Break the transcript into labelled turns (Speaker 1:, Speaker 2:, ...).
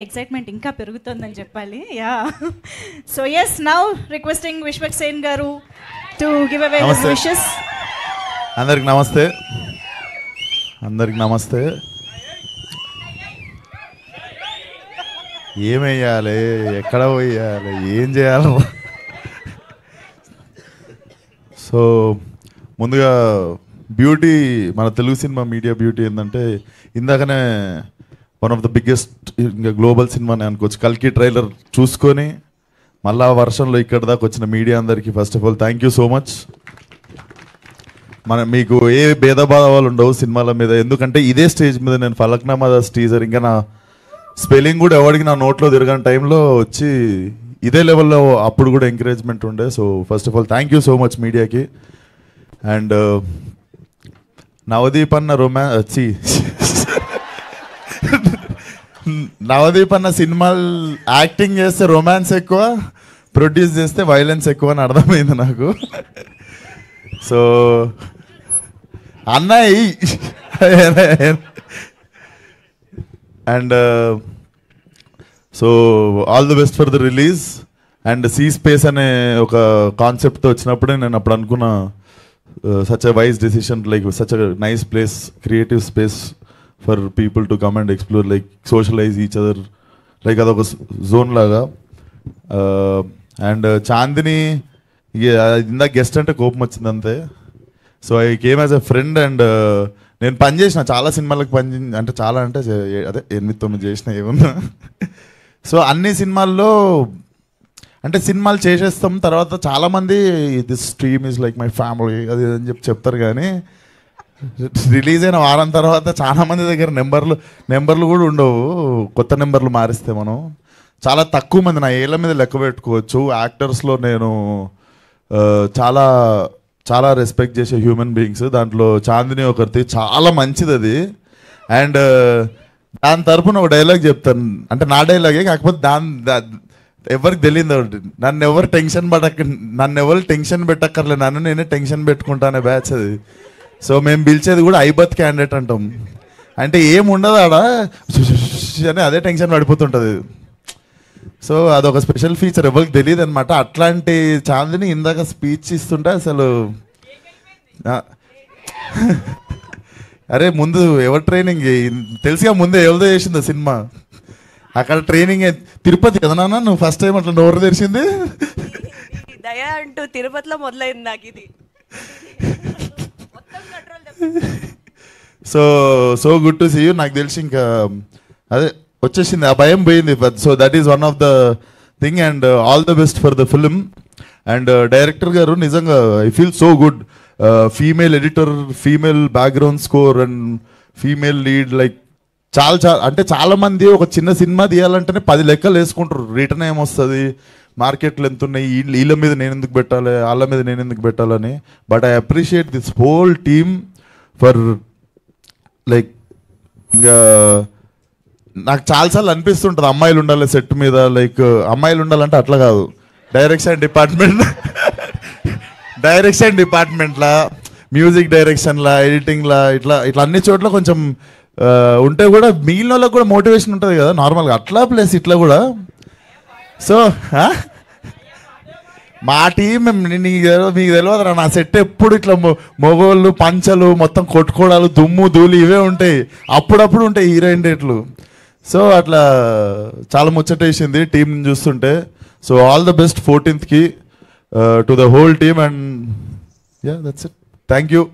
Speaker 1: Excitement ఇంకా పెరుగుతుందని చెప్పాలి. Yeah, so yes, now requesting Vishwak Sen గారు to give away his wishes.
Speaker 2: అందరికి నమస్తే, అందరికి నమస్తే. ఏమేయాలి, ఎక్కడ పోయాలి, ఏం చేయాలి? సో ముందుగా బ్యూటీ, మన తెలుగు సినిమా మీడియా బ్యూటీ ఏంటంటే, ఇందాకనే వన్ ఆఫ్ ద బిగ్గెస్ట్ ఇంకా గ్లోబల్ సినిమాని అనుకోవచ్చు, కల్కి ట్రైలర్ చూసుకొని మళ్ళా వర్షంలో ఇక్కడ దాకా వచ్చిన మీడియా అందరికీ first of all thank you so much. మీకు ఏ భేదభావాలు ఉండవు సినిమాల మీద, ఎందుకంటే ఇదే స్టేజ్ మీద నేను ఫలక్నామా దాస్ టీజర్, ఇంకా నా స్పెల్లింగ్ కూడా ఎవరికి నా నోట్లో తిరగని టైంలో వచ్చి ఇదే లెవెల్లో అప్పుడు కూడా ఎంకరేజ్మెంట్ ఉండే. So first of all thank you so much మీడియాకి. అండ్ నవదీప్ అన్న సినిమాలు యాక్టింగ్ చేస్తే రొమాన్స్ ఎక్కువ, ప్రొడ్యూస్ చేస్తే వైలెన్స్ ఎక్కువ అని అర్థమైంది నాకు. సో అన్నయ్య and so all the best for the release. And C space అనే ఒక కాన్సెప్ట్తో వచ్చినప్పుడే నేను అప్పుడు అనుకున్న such a wise decision, like such a nice place, creative space for people to come and explore, like socialize each other, like అదొక zone లాగా. And Chandini ఇందాక గెస్ట్ అంటే కోపం వచ్చింది అంతే. So I came as a friend. And నేను పనిచేసిన చాలా సినిమాలకు అంటే చాలా అంటే అదే 8-9 చేసిన ఏమన్నా. సో అన్ని సినిమాల్లో అంటే సినిమాలు చేసేస్తాం, తర్వాత చాలామంది this stream is like my family అది అని చెప్తారు, కానీ రిలీజ్ అయిన వారం తర్వాత చాలామంది దగ్గర నెంబర్లు కూడా ఉండవు. కొత్త నెంబర్లు మారిస్తే మనం చాలా తక్కువ మంది, నా ఏళ్ళ మీద లెక్క పెట్టుకోవచ్చు. యాక్టర్స్లో నేను చాలా చాలా రెస్పెక్ట్ చేసే హ్యూమన్ బీయింగ్స్, దాంట్లో చాందిని ఒకరిది, చాలా మంచిది అది. అండ్ దాని తరపున ఒక డైలాగ్ చెప్తాను, అంటే నా డైలాగే కాకపోతే ఎవరికి తెలియదు, నన్ను ఎవరు టెన్షన్ పెట్టక్కర్లే, నన్ను నేనే టెన్షన్ పెట్టుకుంటానే బ్యాచ్ అది. సో మేము పిలిచేది కూడా ఐబత్ క్యాండిడేట్ అంటాం, అంటే ఏముండదు ఆడ అని అదే టెన్షన్ పడిపోతుంటుంది. సో అదొక స్పెషల్ ఫీచర్, ఎవరికి తెలియదు అనమాట. అట్లాంటి చాందిని ఇందాక స్పీచ్ ఇస్తుంటే అసలు అరే ముందు ఎవరు ట్రైనింగ్ తెలుసుగా, ముందే ఎవరిదో చేసింది సినిమా, అక్కడ ట్రైనింగ్ తిరుపతి కదా నాన్న, నువ్వు ఫస్ట్ టైం అట్లా నోరు తెరిచింది
Speaker 3: దయా అంటూ తిరుపతిలో మొదలైంది నాకు ఇది.
Speaker 2: So good to see you. నాకు తెలిసి ఇంకా అదే వచ్చేసింది, ఆ భయం పోయింది. So that is one of the thing. And all the best for the film. And director గారు నిజంగా I feel so good, female editor, female background score and female lead, like అంటే చాలా మంది ఒక చిన్న సినిమా తీయాలంటేనే 10 లెక్కలు వేసుకుంటారు, రిటర్న్ ఏమొస్తుంది, మార్కెట్లు ఎంత ఉన్నాయి, వీళ్ళ మీద నేను ఎందుకు పెట్టాలి, వాళ్ళ మీద నేను ఎందుకు పెట్టాలని. But I appreciate this whole team for like, ఇంకా నాకు చాలాసార్లు అనిపిస్తుంటుంది అమ్మాయిలు ఉండాలి సెట్ మీద, లైక్ అమ్మాయిలు ఉండాలంటే అట్లా కాదు, డైరెక్షన్ డిపార్ట్మెంట్లా, మ్యూజిక్ డైరెక్షన్లా, ఎడిటింగ్లా, ఇట్లా అన్ని చోట్ల కొంచెం ఉంటే కూడా మిగిలిన వాళ్ళకి కూడా మోటివేషన్ ఉంటుంది కదా నార్మల్గా, అట్లా ప్లస్ ఇట్లా కూడా. సో మా టీం మీకు తెలియదురా, నా సెట్ ఎప్పుడు ఇట్లా మొగోళ్ళు పంచలు మొత్తం కొట్టుకోవడాలు, దుమ్ము ధూళి ఇవే ఉంటాయి, అప్పుడప్పుడు ఉంటాయి హీరోయిన్ డేట్లు. సో అట్లా చాలా ముచ్చటేసింది టీం చూస్తుంటే. So all the best 14th to the whole team. And yeah that's it, thank you.